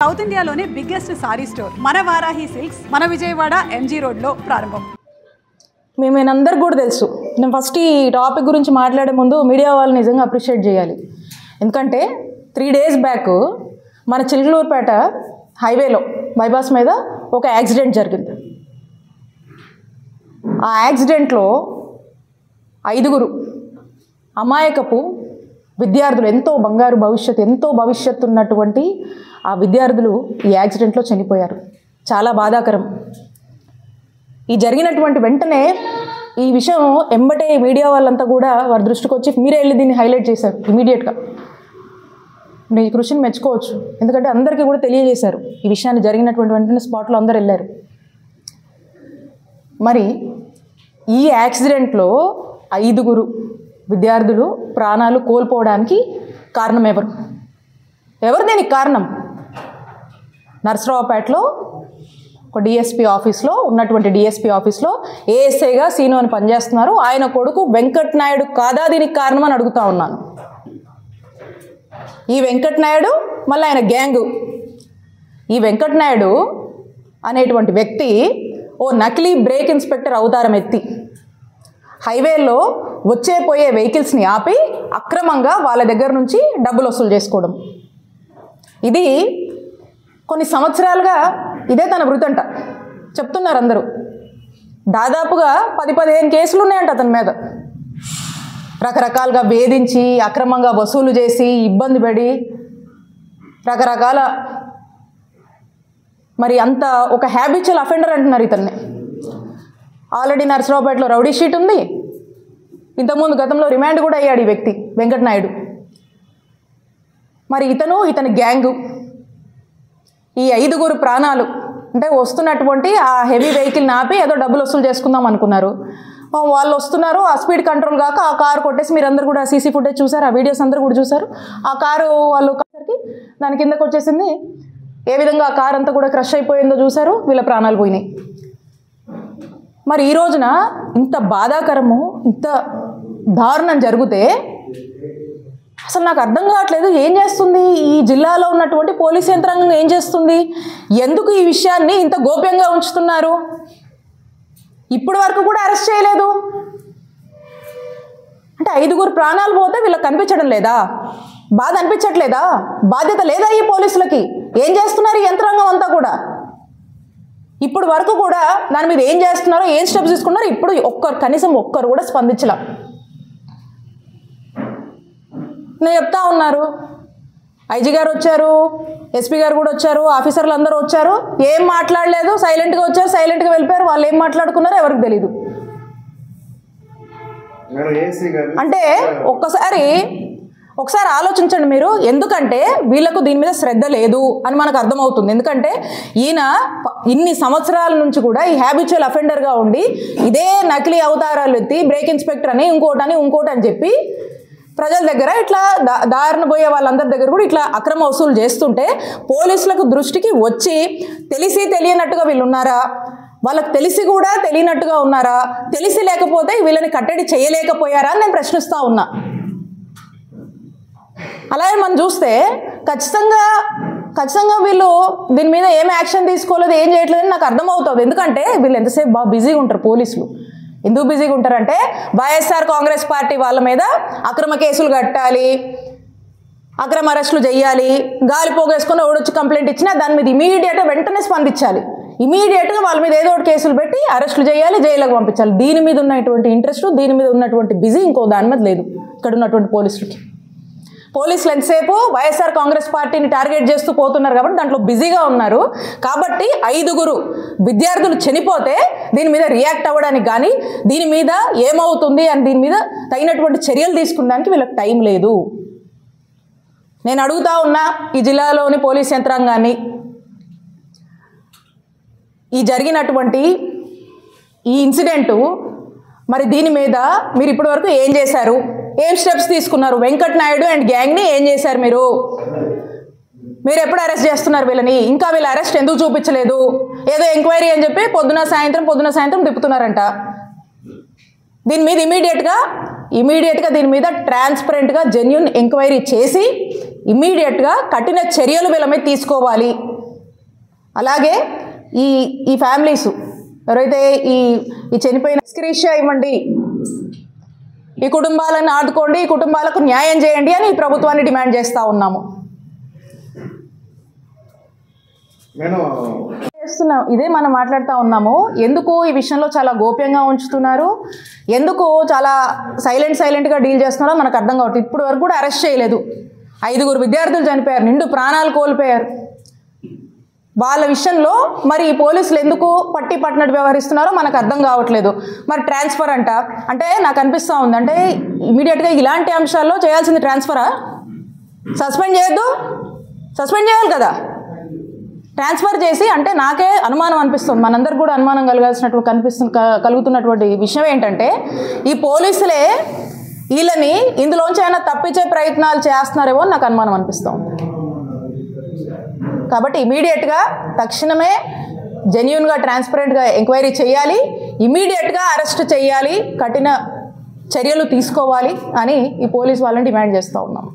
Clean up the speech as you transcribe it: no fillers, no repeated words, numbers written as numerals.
South ఇండియాలోనే biggest sorry store మన Varahi silks మన విజయవాడ ఎంజీ రోడ్లో ప్రారంభం. మేమేనందరికి కూడా తెలుసు. నేను ఫస్ట్ ఈ టాపిక్ గురించి మాట్లాడే ముందు మీడియా వాళ్ళు నిజంగా అప్రిషియేట్ చేయాలి. ఎందుకంటే 3 days బ్యాక్ మన చిలుకలూరుపేట హైవేలో బైపాస్ మీద ఒక యాక్సిడెంట్ జరిగింది. ఆ యాక్సిడెంట్లో 5 అమాయకపు విద్యార్థులు, ఎంతో బంగారు భవిష్యత్తు, ఎంతో భవిష్యత్తు ఉన్నటువంటి ఆ విద్యార్థులు ఈ యాక్సిడెంట్లో చనిపోయారు. చాలా బాధాకరం. ఈ జరిగినటువంటి వెంటనే ఈ విషయం ఎంబటే మీడియా వాళ్ళంతా కూడా వారి దృష్టికి వచ్చి మీరే వెళ్ళి దీన్ని హైలైట్ చేశారు ఇమీడియట్గా. ఈ కృషిని మెచ్చుకోవచ్చు, ఎందుకంటే అందరికీ కూడా తెలియజేశారు ఈ విషయాన్ని. జరిగినటువంటి వెంటనే స్పాట్లో అందరు వెళ్ళారు. మరి ఈ యాక్సిడెంట్లో 5 విద్యార్థులు ప్రాణాలు కోల్పోవడానికి కారణం ఎవరు దీనికి కారణం? నర్సరావుపేటలో ఒక డిఎస్పీ ఆఫీస్లో ఉన్నటువంటి డిఎస్పీ ఆఫీస్లో ఏఎస్ఐగా సీను అని పనిచేస్తున్నారు. ఆయన కొడుకు వెంకట్ నాయుడు కాదా దీనికి కారణం అని అడుగుతా ఉన్నాను. ఈ వెంకట్ నాయుడు మళ్ళీ ఆయన గ్యాంగు. ఈ వెంకట్ నాయుడు అనేటువంటి వ్యక్తి ఓ నకిలీ బ్రేక్ ఇన్స్పెక్టర్ అవతారం ఎత్తి హైవేలో వచ్చే పోయే వెహికల్స్ని ఆపి అక్రమంగా వాళ్ళ దగ్గర నుంచి డబ్బులు వసూలు చేసుకోవడం. ఇది కొన్ని సంవత్సరాలుగా ఇదే తన వృత్తంట చెప్తున్నారు అందరూ. దాదాపుగా 10-15 కేసులు ఉన్నాయంట అతని మీద. రకరకాలుగా వేధించి అక్రమంగా వసూలు చేసి ఇబ్బంది పడి రకరకాల మరి అంత ఒక హ్యాబిచువల్ అఫెండర్ అంటున్నారు ఇతన్ని. ఆల్రెడీ నర్సరావుపేటలో రౌడీ షీట్ ఉంది. ఇంతకుముందు గతంలో రిమాండ్ కూడా అయ్యాడు ఈ వ్యక్తి వెంకట్ నాయుడు. మరి ఇతని గ్యాంగు ఈ 5 ప్రాణాలు అంటే వస్తున్నటువంటి ఆ హెవీ వెహికల్ని ఆపి ఏదో డబ్బులు వసూలు చేసుకుందాం అనుకున్నారు. వాళ్ళు వస్తున్నారు, ఆ స్పీడ్ కంట్రోల్ కాక ఆ కారు కొట్టేసి, మీరందరూ కూడా సీసీ ఫుటేజ్ చూసారు, ఆ వీడియోస్ అందరూ కూడా చూసారు. ఆ కారు వాళ్ళు దాని కిందకు వచ్చేసింది. ఏ విధంగా ఆ కారు అంతా కూడా క్రష్ అయిపోయిందో చూసారు. వీళ్ళ ప్రాణాలు పోయినాయి. మరి ఈ రోజున ఇంత బాధాకరము, ఇంత దారుణం జరిగితే అసలు నాకు అర్థం కావట్లేదు. ఏం చేస్తుంది ఈ జిల్లాలో ఉన్నటువంటి పోలీస్ యంత్రాంగం? ఏం చేస్తుంది? ఎందుకు ఈ విషయాన్ని ఇంత గోప్యంగా ఉంచుతున్నారు? ఇప్పటి వరకు కూడా అరెస్ట్ చేయలేదు. అంటే 5 ప్రాణాలు పోతే వీళ్ళకి కనిపించడం లేదా? బాధ అనిపించట్లేదా? బాధ్యత లేదా ఈ పోలీసులకి? ఏం చేస్తున్నారు ఈ యంత్రాంగం అంతా కూడా? ఇప్పుడు వరకు కూడా దాని మీద ఏం చేస్తున్నారో, ఏం స్టెప్స్ తీసుకున్నారో ఇప్పుడు కనీసం ఒక్కరు కూడా స్పందించలా. నేను చెప్తా ఉన్నారు, ఐజీ గారు వచ్చారు, ఎస్పీ గారు కూడా వచ్చారు, ఆఫీసర్లు అందరూ వచ్చారు, ఏం మాట్లాడలేదు, సైలెంట్గా వచ్చారు, సైలెంట్గా వెళ్ళిపోయారు. వాళ్ళు ఏం మాట్లాడుకున్నారో ఎవరికి తెలీదు. అంటే ఒకసారి ఆలోచించండి మీరు. ఎందుకంటే వీళ్ళకు దీని మీద శ్రద్ధ లేదు అని మనకు అర్థమవుతుంది. ఎందుకంటే ఈయన ఇన్ని సంవత్సరాల నుంచి కూడా ఈ హ్యాబిచువల్ అఫెండర్గా ఉండి ఇదే నకిలీ అవతారాలు ఎత్తి బ్రేక్ ఇన్స్పెక్టర్ అని ఇంకోటి అని చెప్పి ప్రజల దగ్గర ఇట్లా దారిన పోయే వాళ్ళందరి దగ్గర కూడా ఇట్లా అక్రమ వసూలు చేస్తుంటే పోలీసులకు దృష్టికి వచ్చి తెలిసి తెలియనట్టుగా వీళ్ళు ఉన్నారా? వాళ్ళకి తెలిసి కూడా తెలియనట్టుగా ఉన్నారా? తెలిసి లేకపోతే వీళ్ళని కట్టడి చేయలేకపోయారా అని నేను ప్రశ్నిస్తూ ఉన్నా. అలాగే మనం చూస్తే ఖచ్చితంగా వీళ్ళు దీని మీద ఏం యాక్షన్ తీసుకోలేదు, ఏం చేయట్లేదని నాకు అర్థమవుతుంది. ఎందుకంటే వీళ్ళు ఎంతసేపు బాగా బిజీగా ఉంటారు పోలీసులు. ఎందుకు బిజీగా ఉంటారంటే వైఎస్ఆర్ కాంగ్రెస్ పార్టీ వాళ్ళ మీద అక్రమ కేసులు కట్టాలి, అక్రమ అరెస్టులు చేయాలి, గాలి పోగేసుకొని ఓడొచ్చి కంప్లైంట్ ఇచ్చినా దాని మీద ఇమీడియట్గా వెంటనే స్పందించాలి. ఇమీడియట్గా వాళ్ళ మీద ఏదో ఒకటి కేసులు పెట్టి అరెస్టులు చేయాలి, జైలుకు పంపించాలి. దీని మీద ఉన్నటువంటి ఇంట్రెస్ట్, దీని మీద ఉన్నటువంటి బిజీ ఇంకో దాని మీద లేదు ఇక్కడ ఉన్నటువంటి పోలీసులకి. పోలీసులు ఎంతసేపు వైఎస్ఆర్ కాంగ్రెస్ పార్టీని టార్గెట్ చేస్తూ పోతున్నారు కాబట్టి దాంట్లో బిజీగా ఉన్నారు. కాబట్టి 5 విద్యార్థులు చనిపోతే దీని మీద రియాక్ట్ అవ్వడానికి కానీ దీని మీద ఏమవుతుంది అని దీని మీద తగినటువంటి చర్యలు తీసుకున్నానికి వీళ్ళకి టైం లేదు. నేను అడుగుతా ఉన్నా ఈ జిల్లాలోని పోలీస్ యంత్రాంగాన్ని, ఈ జరిగినటువంటి ఈ ఇన్సిడెంటు మరి దీని మీద మీరు ఇప్పటి వరకు ఏం చేశారు? ఏం స్టెప్స్ తీసుకున్నారు? వెంకట్ నాయుడు అండ్ గ్యాంగ్ని ఏం చేశారు మీరు? ఎప్పుడు అరెస్ట్ చేస్తున్నారు వీళ్ళని? ఇంకా వీళ్ళ అరెస్ట్ ఎందుకు చూపించలేదు? ఏదో ఎంక్వైరీ అని చెప్పి పొద్దున సాయంత్రం తిప్పుతున్నారంట. దీని మీద ఇమీడియట్గా దీని మీద ట్రాన్స్పరెంట్గా జెన్యూన్ ఎంక్వైరీ చేసి ఇమీడియట్గా కఠిన చర్యలు వీళ్ళ మీద తీసుకోవాలి. అలాగే ఈ ఫ్యామిలీస్ ఎవరైతే ఈ చనిపోయిన స్క్రీన్షా ఇవ్వండి, ఈ కుటుంబాలను ఆదుకోండి, ఈ కుటుంబాలకు న్యాయం చేయండి అని ఈ ప్రభుత్వాన్ని డిమాండ్ చేస్తూ ఉన్నాము. ఇదే మనం మాట్లాడుతూ ఉన్నాము. ఎందుకు ఈ విషయంలో చాలా గోప్యంగా ఉంచుతున్నారు, ఎందుకు చాలా సైలెంట్గా డీల్ చేస్తున్నారో మనకు అర్థం కావట్లేదు. ఇప్పుడు వరకు కూడా అరెస్ట్ చేయలేదు. 5 విద్యార్థులు చనిపోయారు, నిండు ప్రాణాలు కోల్పోయారు. వాళ్ళ విషయంలో మరి ఈ పోలీసులు ఎందుకు పట్టినట్టు వ్యవహరిస్తున్నారో మనకు అర్థం కావట్లేదు. మరి ట్రాన్స్ఫర్ అంటే నాకు అనిపిస్తూ ఉంది, అంటే ఇమీడియట్గా ఇలాంటి అంశాల్లో చేయాల్సింది ట్రాన్స్ఫరా? సస్పెండ్ చేయొద్దు, సస్పెండ్ చేయాలి కదా. ట్రాన్స్ఫర్ చేసి అంటే నాకే అనుమానం అనిపిస్తుంది, మనందరికి కూడా అనుమానం కలుగుతున్నటువంటి విషయం ఏంటంటే ఈ పోలీసులే వీళ్ళని ఇందులోంచి అయినా తప్పించే ప్రయత్నాలు చేస్తున్నారేమో నాకు అనుమానం అనిపిస్తుంది. కాబట్టి ఇమీడియట్గా తక్షణమే జెన్యూన్గా ట్రాన్స్పరెంట్గా ఎంక్వైరీ చేయాలి, ఇమీడియట్గా అరెస్ట్ చేయాలి, కఠిన చర్యలు తీసుకోవాలి అని ఈ పోలీస్ వాళ్ళని డిమాండ్ చేస్తూ ఉన్నాం.